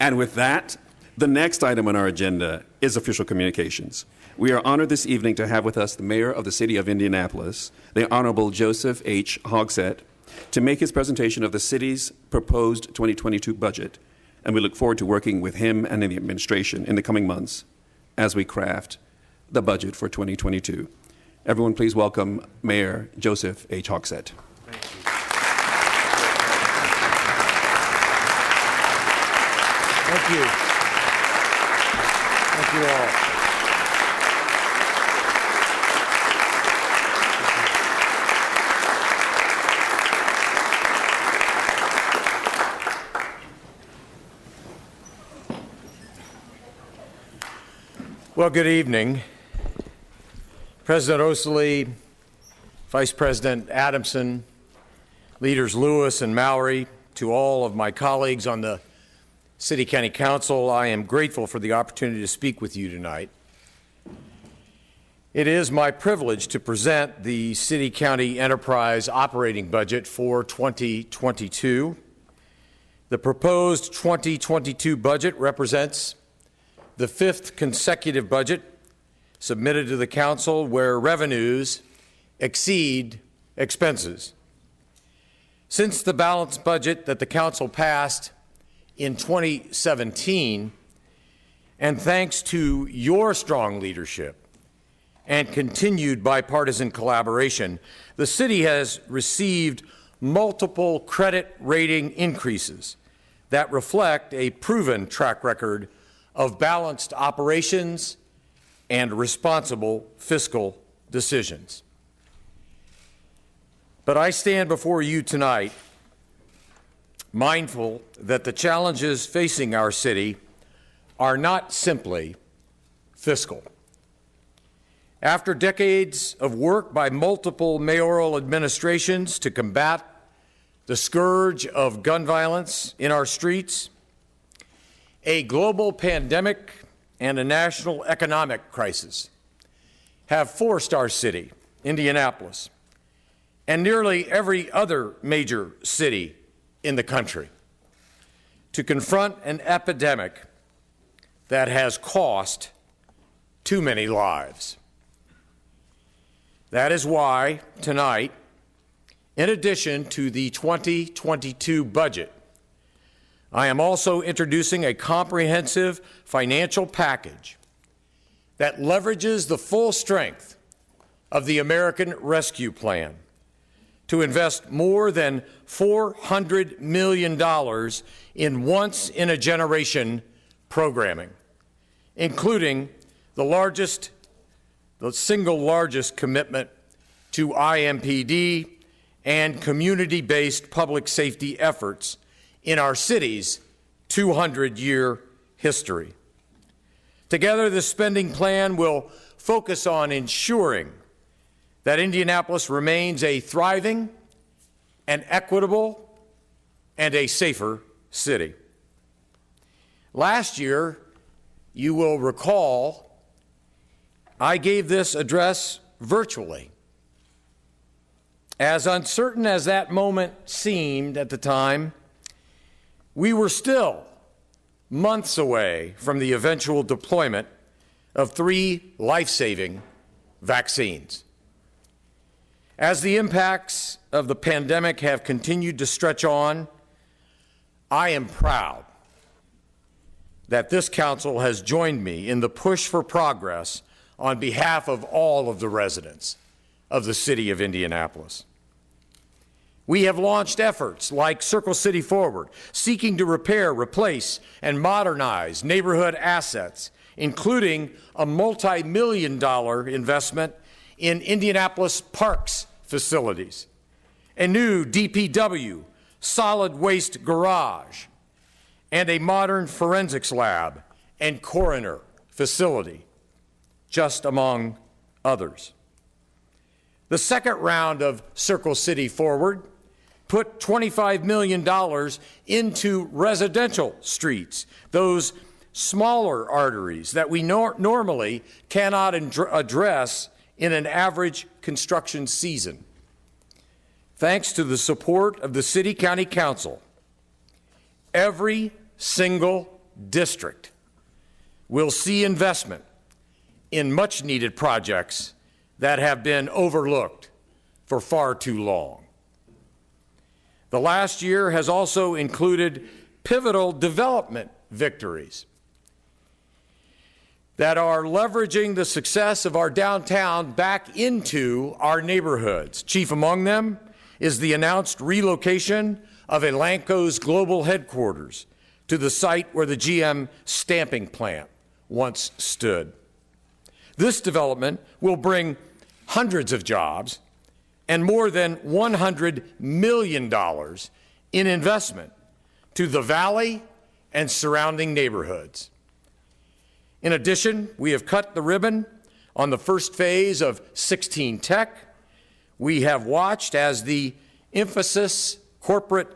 And with that, the next item on our agenda is official communications. We are honored this evening to have with us the Mayor of the City of Indianapolis, the Honorable Joseph H. Hogsett, to make his presentation of the city's proposed 2022 budget. And we look forward to working with him and the administration in the coming months as we craft the budget for 2022. Everyone, please welcome Mayor Joseph H. Hogsett. Thank you. Thank you. Thank you all. Well, good evening. President Osili, Vice President Adamson, Leaders Lewis and Mallory, to all of my colleagues on the City County Council, I am grateful for the opportunity to speak with you tonight. It is my privilege to present the City County Enterprise operating budget for 2022. The proposed 2022 budget represents the fifth consecutive budget submitted to the Council where revenues exceed expenses. Since the balanced budget that the Council passed in 2017, and thanks to your strong leadership and continued bipartisan collaboration, the city has received multiple credit rating increases that reflect a proven track record of balanced operations and responsible fiscal decisions. But I stand before you tonight mindful that the challenges facing our city are not simply fiscal. After decades of work by multiple mayoral administrations to combat the scourge of gun violence in our streets, a global pandemic and a national economic crisis have forced our city, Indianapolis, and nearly every other major city in the country to confront an epidemic that has cost too many lives. That is why tonight, in addition to the 2022 budget, I am also introducing a comprehensive financial package that leverages the full strength of the American Rescue Plan to invest more than $400 million in once-in-a-generation programming, including the single largest commitment to IMPD and community-based public safety efforts in our city's 200-year history. Together, this spending plan will focus on ensuring that Indianapolis remains a thriving, an equitable, and a safer city. Last year, you will recall, I gave this address virtually. As uncertain as that moment seemed at the time, we were still months away from the eventual deployment of 3 life-saving vaccines. As the impacts of the pandemic have continued to stretch on, I am proud that this council has joined me in the push for progress on behalf of all of the residents of the city of Indianapolis. We have launched efforts like Circle City Forward, seeking to repair, replace, and modernize neighborhood assets, including a multi-million-dollar investment in Indianapolis Parks facilities, a new DPW solid waste garage, and a modern forensics lab and coroner facility, just among others. The second round of Circle City Forward put $25 million into residential streets, those smaller arteries that we normally cannot address in an average construction season. Thanks to the support of the City County Council, every single district will see investment in much-needed projects that have been overlooked for far too long. The last year has also included pivotal development victories that are leveraging the success of our downtown back into our neighborhoods. Chief among them is the announced relocation of Elanco's global headquarters to the site where the GM stamping plant once stood. This development will bring hundreds of jobs and more than $100 million in investment to the valley and surrounding neighborhoods. In addition, we have cut the ribbon on the first phase of 16 Tech. We have watched as the Emphasis corporate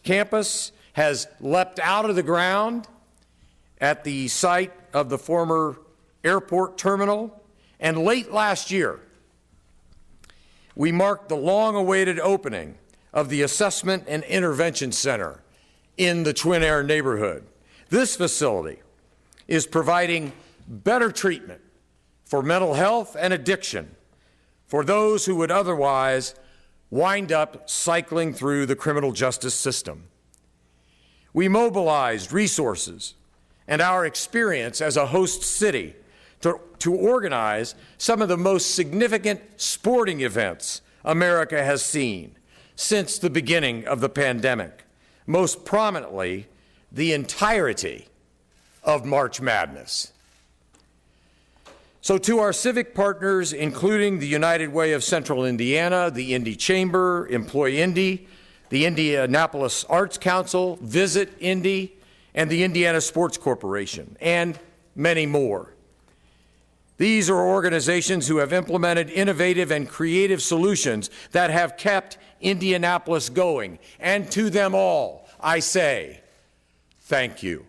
campus has leapt out of the ground at the site of the former airport terminal. And late last year, we marked the long-awaited opening of the Assessment and Intervention Center in the Twin Air neighborhood. This facility is providing better treatment for mental health and addiction for those who would otherwise wind up cycling through the criminal justice system. We mobilized resources and our experience as a host city to organize some of the most significant sporting events America has seen since the beginning of the pandemic, most prominently the entirety of March Madness. So to our civic partners, including the United Way of Central Indiana, the Indy Chamber, Employ Indy, the Indianapolis Arts Council, Visit Indy, and the Indiana Sports Corporation, and many more. These are organizations who have implemented innovative and creative solutions that have kept Indianapolis going. And to them all, I say, thank you.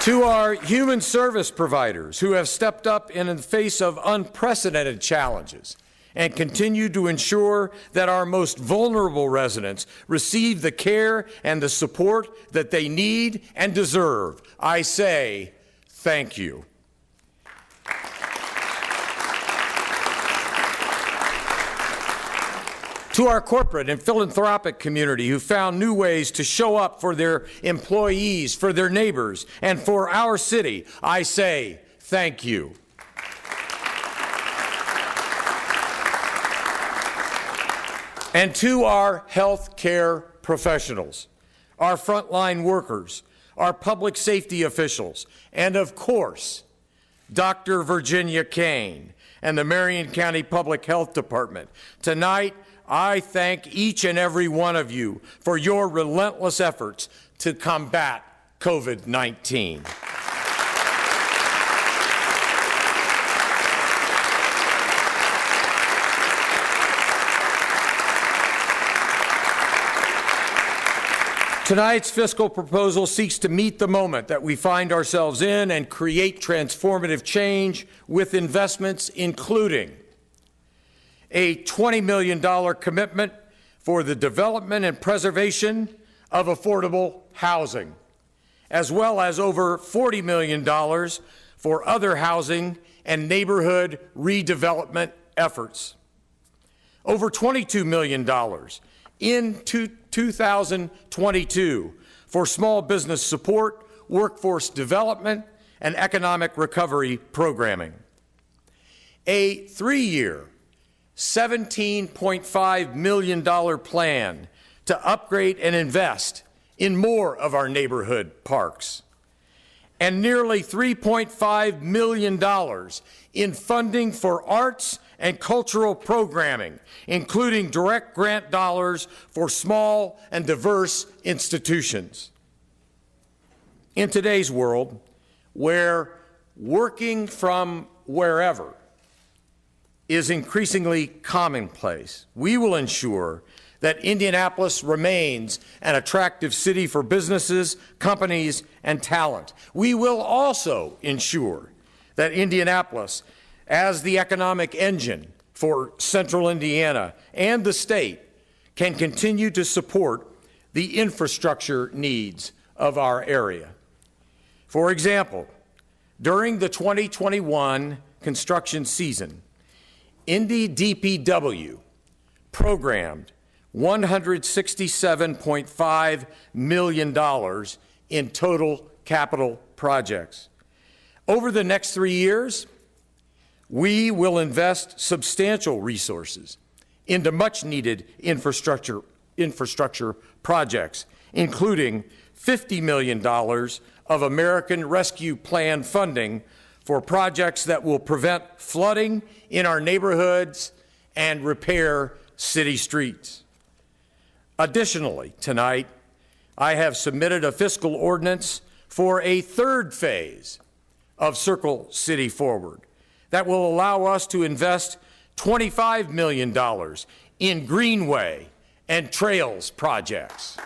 To our human service providers who have stepped up in the face of unprecedented challenges and continue to ensure that our most vulnerable residents receive the care and the support that they need and deserve, I say thank you. To our corporate and philanthropic community who found new ways to show up for their employees, for their neighbors, and for our city, I say thank you. And to our health care professionals, our frontline workers, our public safety officials, and of course, Dr. Virginia Kane and the Marion County Public Health Department. Tonight, I thank each and every one of you for your relentless efforts to combat COVID-19. Tonight's fiscal proposal seeks to meet the moment that we find ourselves in and create transformative change with investments including a $20 million commitment for the development and preservation of affordable housing, as well as over $40 million for other housing and neighborhood redevelopment efforts. Over $22 million in 2022 for small business support, workforce development, and economic recovery programming. A 3-year, $17.5 million plan to upgrade and invest in more of our neighborhood parks, and nearly $3.5 million in funding for arts and cultural programming, including direct grant dollars for small and diverse institutions. In today's world, where working from wherever is increasingly commonplace, we will ensure that Indianapolis remains an attractive city for businesses, companies, and talent. We will also ensure that Indianapolis, as the economic engine for Central Indiana and the state can continue to support the infrastructure needs of our area. For example, during the 2021 construction season, Indy DPW programmed $167.5 million in total capital projects. Over the next 3 years, we will invest substantial resources into much-needed infrastructure projects, including $50 million of American Rescue Plan funding for projects that will prevent flooding in our neighborhoods and repair city streets. Additionally, tonight, I have submitted a fiscal ordinance for a third phase of Circle City Forward that will allow us to invest $25 million in greenway and trails projects.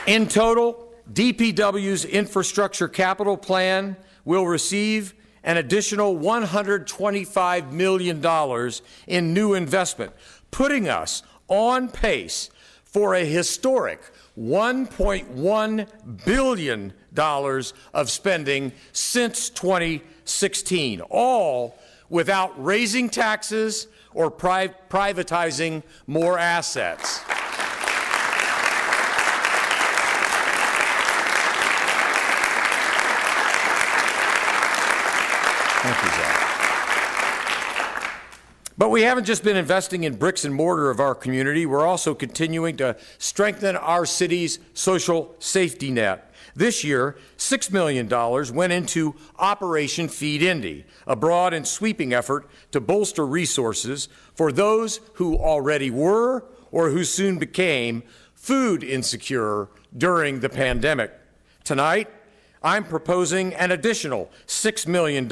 In total, DPW's infrastructure capital plan will receive an additional $125 million in new investment, putting us on pace for a historic $1.1 billion of spending since 2016, all without raising taxes or privatizing more assets. Thank you, Zach. But we haven't just been investing in bricks and mortar of our community. We're also continuing to strengthen our city's social safety net. This year, $6 million went into Operation Feed Indy, a broad and sweeping effort to bolster resources for those who already were or who soon became food insecure during the pandemic. Tonight, I'm proposing an additional $6 million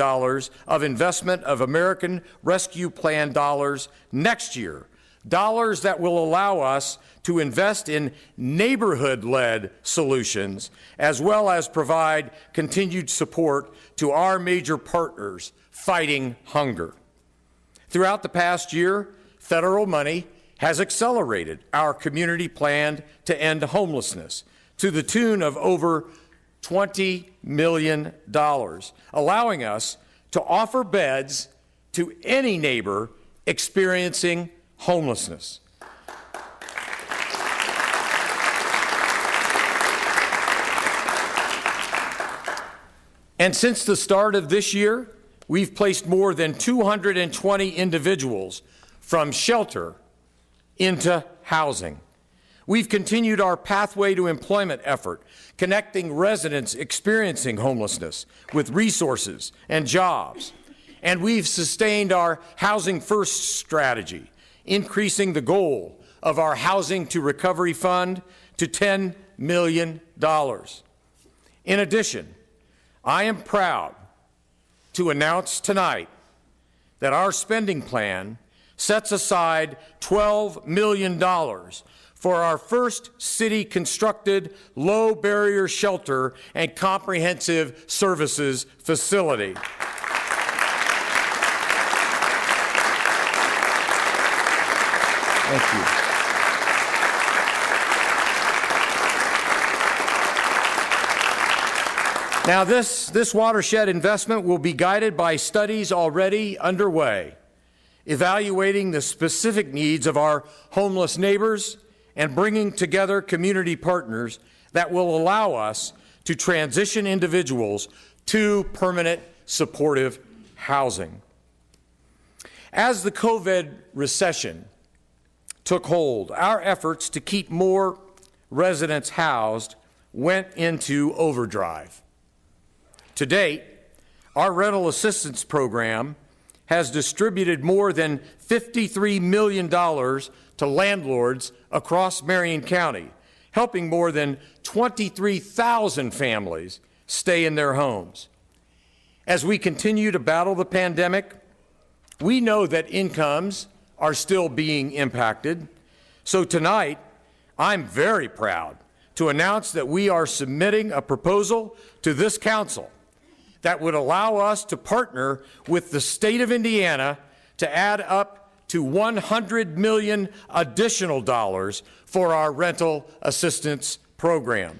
of investment of American Rescue Plan dollars next year, dollars that will allow us to invest in neighborhood-led solutions, as well as provide continued support to our major partners fighting hunger. Throughout the past year, federal money has accelerated our community plan to end homelessness to the tune of over $20 million, allowing us to offer beds to any neighbor experiencing homelessness. And since the start of this year, we've placed more than 220 individuals from shelter into housing. We've continued our Pathway to Employment effort, connecting residents experiencing homelessness with resources and jobs. And we've sustained our Housing First strategy, increasing the goal of our Housing to Recovery Fund to $10 million. In addition, I am proud to announce tonight that our spending plan sets aside $12 million for our first city-constructed low-barrier shelter and comprehensive services facility. Thank you. Now, this watershed investment will be guided by studies already underway, evaluating the specific needs of our homeless neighbors and bringing together community partners that will allow us to transition individuals to permanent supportive housing. As the COVID recession took hold, our efforts to keep more residents housed went into overdrive. To date, our rental assistance program has distributed more than $53 million to landlords across Marion County, helping more than 23,000 families stay in their homes. As we continue to battle the pandemic, we know that incomes are still being impacted. So tonight, I'm very proud to announce that we are submitting a proposal to this council that would allow us to partner with the state of Indiana to add up to $100 million additional dollars for our rental assistance program.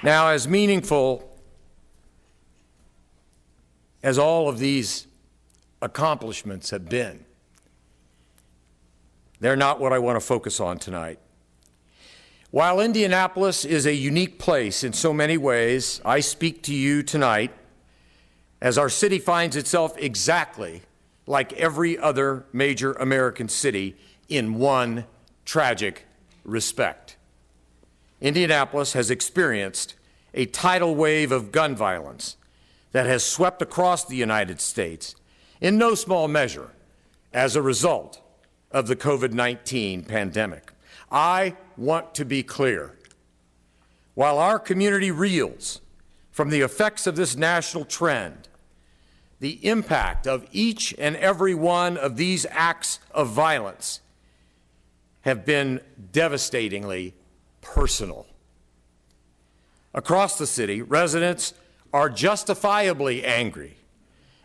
Now, as meaningful as all of these accomplishments have been, they're not what I want to focus on tonight. While Indianapolis is a unique place in so many ways, I speak to you tonight as our city finds itself exactly like every other major American city in one tragic respect. Indianapolis has experienced a tidal wave of gun violence that has swept across the United States, in no small measure as a result of the COVID-19 pandemic. I want to be clear. While our community reels from the effects of this national trend, the impact of each and every one of these acts of violence have been devastatingly personal. Across the city, residents are justifiably angry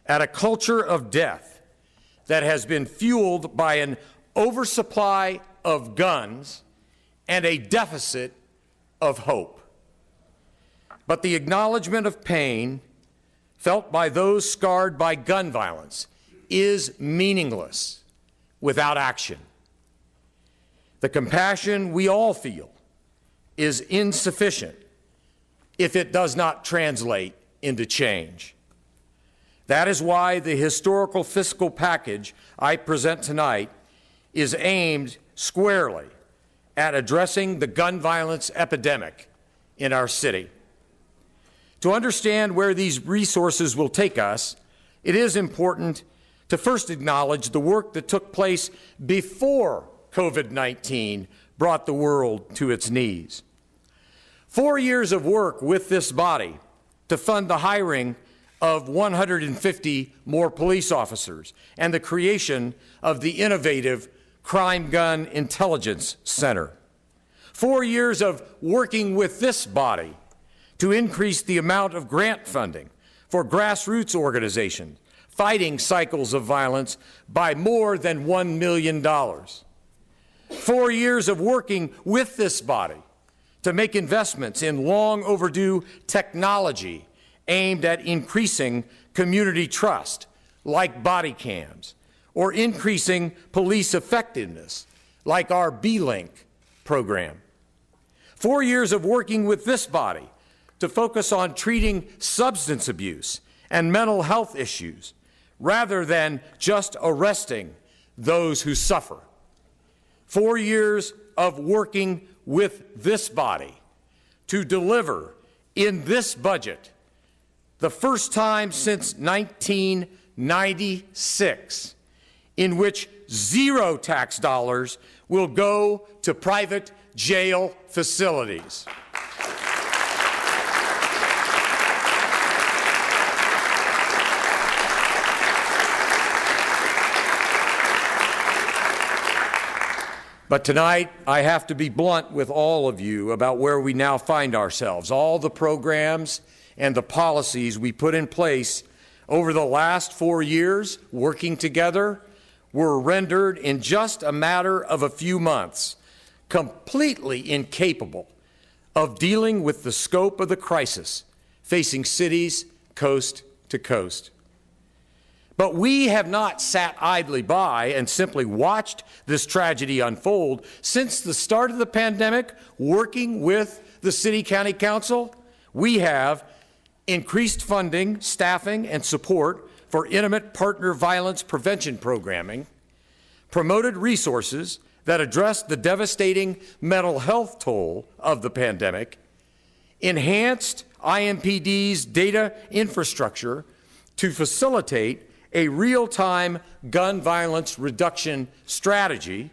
at a culture of death that has been fueled by an oversupply of guns and a deficit of hope. But the acknowledgement of pain felt by those scarred by gun violence is meaningless without action. The compassion we all feel is insufficient if it does not translate into change. That is why the historical fiscal package I present tonight is aimed squarely at addressing the gun violence epidemic in our city. To understand where these resources will take us, it is important to first acknowledge the work that took place before COVID-19 brought the world to its knees. 4 years of work with this body to fund the hiring of 150 more police officers and the creation of the innovative Crime Gun Intelligence Center. 4 years of working with this body to increase the amount of grant funding for grassroots organizations fighting cycles of violence by more than $1 million. 4 years of working with this body to make investments in long overdue technology aimed at increasing community trust, like body cams, or increasing police effectiveness, like our B-Link program. 4 years of working with this body to focus on treating substance abuse and mental health issues, rather than just arresting those who suffer. 4 years of working with this body to deliver in this budget, the first time since 1996, in which zero tax dollars will go to private jail facilities. But tonight, I have to be blunt with all of you about where we now find ourselves. All the programs and the policies we put in place over the last 4 years, working together, were rendered in just a matter of a few months, completely incapable of dealing with the scope of the crisis facing cities coast to coast. But we have not sat idly by and simply watched this tragedy unfold. Since the start of the pandemic, working with the City County Council, we have increased funding, staffing, and support for intimate partner violence prevention programming, promoted resources that address the devastating mental health toll of the pandemic, enhanced IMPD's data infrastructure to facilitate a real-time gun violence reduction strategy,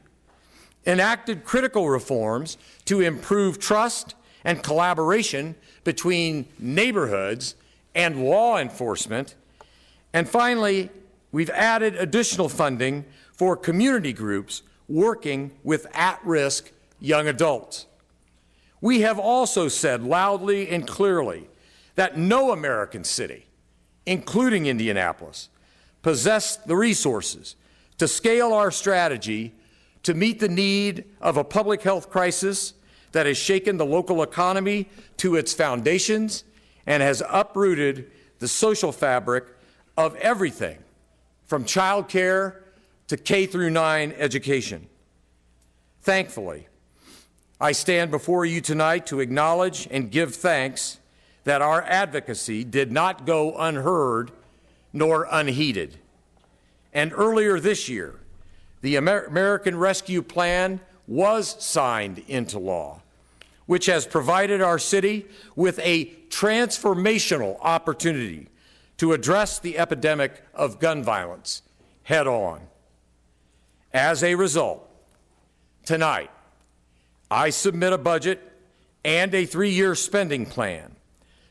enacted critical reforms to improve trust and collaboration between neighborhoods and law enforcement. And finally, we've added additional funding for community groups working with at-risk young adults. We have also said loudly and clearly that no American city, including Indianapolis, possessed the resources to scale our strategy to meet the need of a public health crisis that has shaken the local economy to its foundations and has uprooted the social fabric of everything from childcare to K-9 education. Thankfully, I stand before you tonight to acknowledge and give thanks that our advocacy did not go unheard nor unheeded. And earlier this year, the American Rescue Plan was signed into law, which has provided our city with a transformational opportunity to address the epidemic of gun violence head on. As a result, tonight, I submit a budget and a 3-year spending plan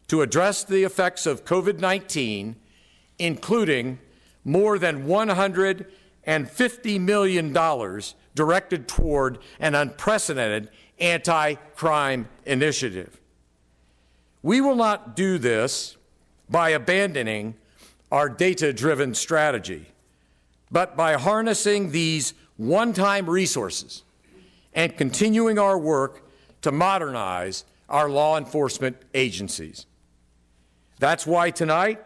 to address the effects of COVID-19, including more than $150 million directed toward an unprecedented anti-crime initiative. We will not do this by abandoning our data-driven strategy, but by harnessing these one-time resources and continuing our work to modernize our law enforcement agencies. That's why tonight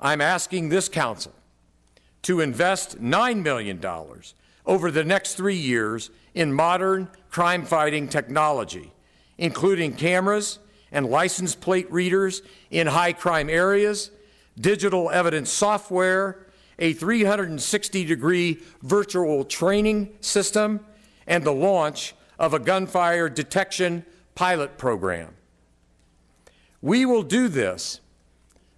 I'm asking this council to invest $9 million over the next 3 years in modern crime-fighting technology, including cameras and license plate readers in high-crime areas, digital evidence software, a 360-degree virtual training system, and the launch of a gunfire detection pilot program. We will do this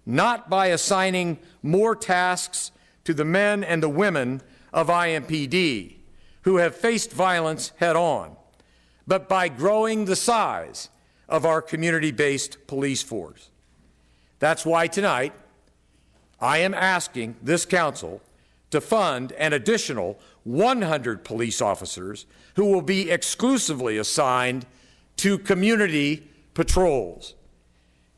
not by assigning more tasks to the men and the women of IMPD who have faced violence head-on, but by growing the size of our community-based police force. That's why tonight I am asking this council to fund an additional 100 police officers who will be exclusively assigned to community patrols.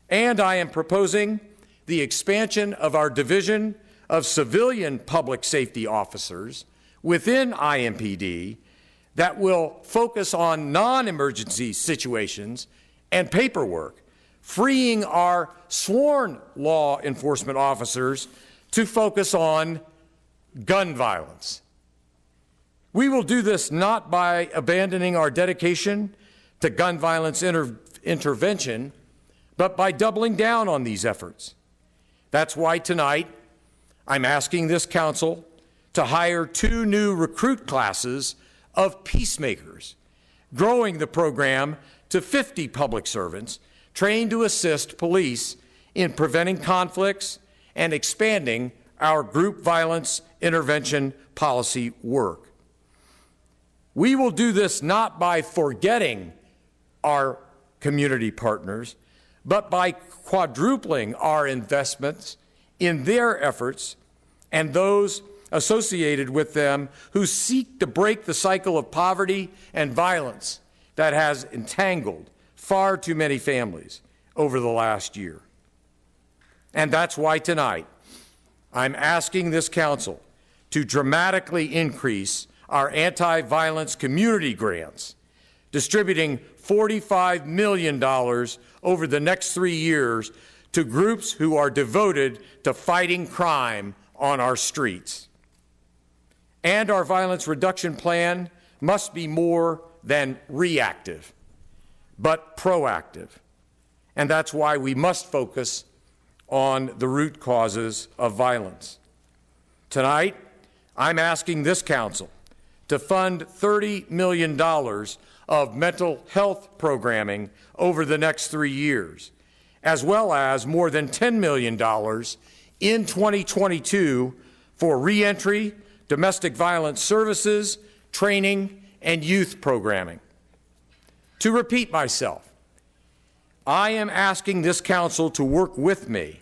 And I am proposing the expansion of our Division of Civilian Public Safety Officers within IMPD that will focus on non-emergency situations and paperwork, freeing our sworn law enforcement officers to focus on gun violence. We will do this not by abandoning our dedication to gun violence intervention, but by doubling down on these efforts. That's why tonight I'm asking this council to hire 2 new recruit classes of peacemakers, growing the program to 50 public servants trained to assist police in preventing conflicts and expanding our group violence intervention policy work. We will do this not by forgetting our community partners, but by quadrupling our investments in their efforts and those associated with them who seek to break the cycle of poverty and violence that has entangled far too many families over the last year. And that's why tonight I'm asking this council to dramatically increase our anti-violence community grants, distributing $45 million over the next 3 years to groups who are devoted to fighting crime on our streets. And our violence reduction plan must be more than reactive, but proactive. And that's why we must focus on the root causes of violence. Tonight, I'm asking this council to fund $30 million of mental health programming over the next 3 years, as well as more than $10 million in 2022 for reentry, domestic violence services, training, and youth programming. To repeat myself, I am asking this council to work with me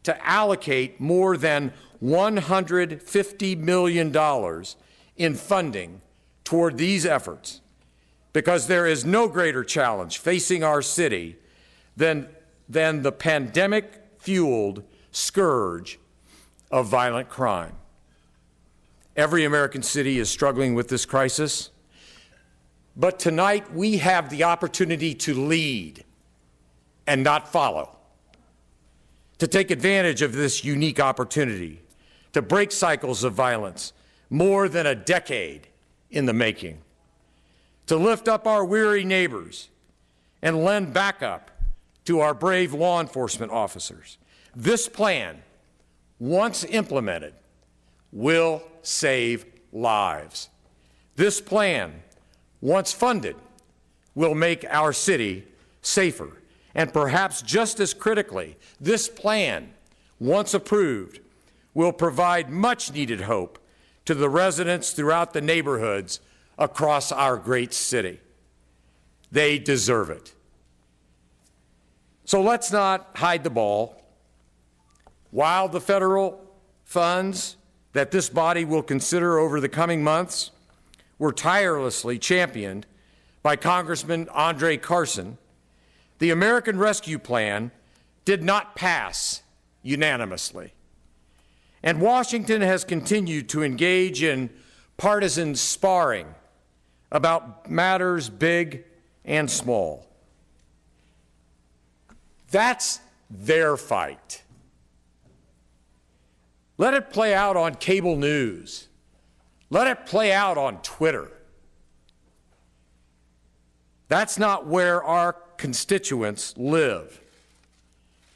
to allocate more than $150 million in funding toward these efforts, because there is no greater challenge facing our city than the pandemic-fueled scourge of violent crime. Every American city is struggling with this crisis, but tonight we have the opportunity to lead and not follow, to take advantage of this unique opportunity to break cycles of violence more than a decade in the making, to lift up our weary neighbors and lend backup to our brave law enforcement officers. This plan, once implemented, will save lives. This plan, once funded, will make our city safer. And perhaps just as critically, this plan, once approved, will provide much needed hope to the residents throughout the neighborhoods across our great city. They deserve it. So let's not hide the ball. While the federal funds that this body will consider over the coming months were tirelessly championed by Congressman Andre Carson, the American Rescue Plan did not pass unanimously. And Washington has continued to engage in partisan sparring about matters big and small. That's their fight. Let it play out on cable news. Let it play out on Twitter. That's not where our constituents live.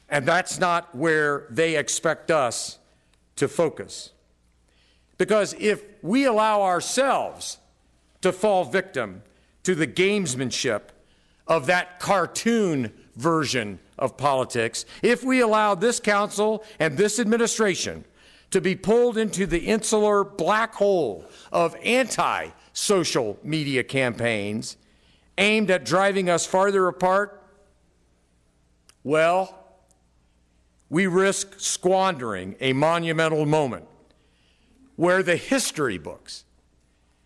And that's not where they expect us to focus. Because if we allow ourselves to fall victim to the gamesmanship of that cartoon version of politics, if we allow this council and this administration to be pulled into the insular black hole of anti-social media campaigns aimed at driving us farther apart, well, we risk squandering a monumental moment where the history books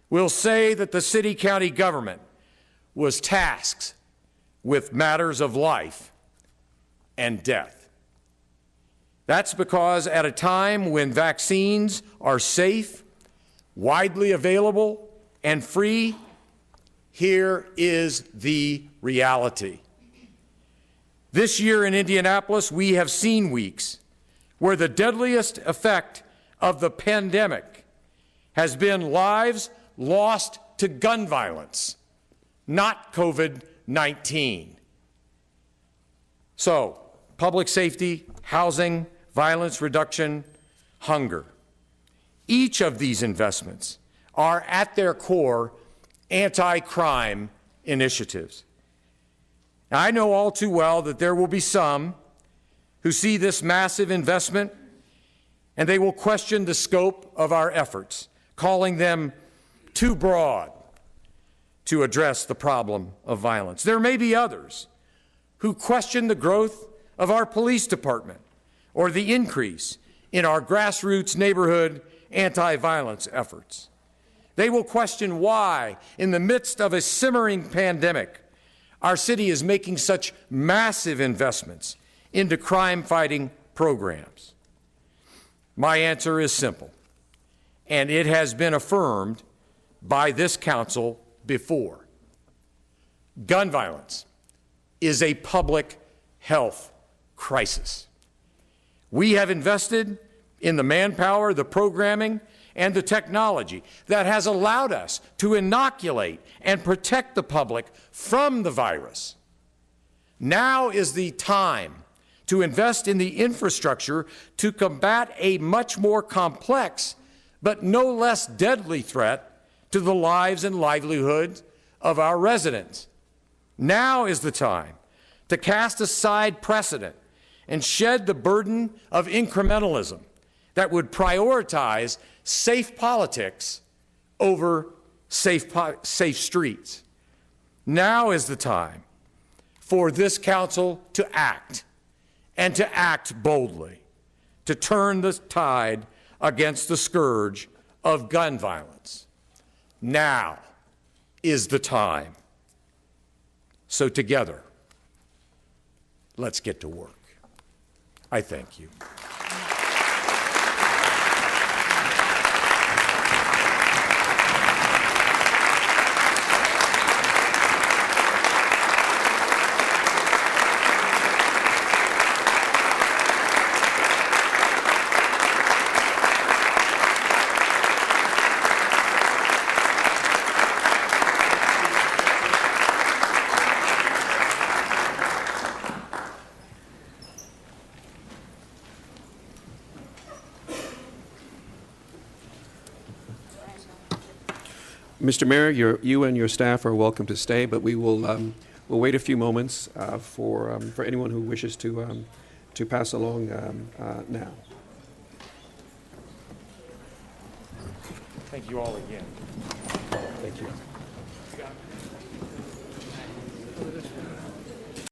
will say that the city-county government was tasked with matters of life and death. That's because at a time when vaccines are safe, widely available, and free, here is the reality. This year in Indianapolis, we have seen weeks where the deadliest effect of the pandemic has been lives lost to gun violence, not COVID-19. So, public safety, housing, violence reduction, hunger. Each of these investments are at their core anti-crime initiatives. Now, I know all too well that there will be some who see this massive investment and they will question the scope of our efforts, calling them too broad to address the problem of violence. There may be others who question the growth of our police department or the increase in our grassroots neighborhood anti-violence efforts. They will question why, in the midst of a simmering pandemic, our city is making such massive investments into crime-fighting programs. My answer is simple, and it has been affirmed by this council before. Gun violence is a public health crisis. We have invested in the manpower, the programming, and the technology that has allowed us to inoculate and protect the public from the virus. Now is the time to invest in the infrastructure to combat a much more complex but no less deadly threat to the lives and livelihoods of our residents. Now is the time to cast aside precedent and shed the burden of incrementalism that would prioritize safe politics over safe streets. Now is the time for this council to act, and to act boldly, to turn the tide against the scourge of gun violence. Now is the time. So together, let's get to work. I thank you. Mr. Mayor, you and your staff are welcome to stay, but we'll wait a few moments for anyone who wishes to pass along now. Thank you all again. Thank you.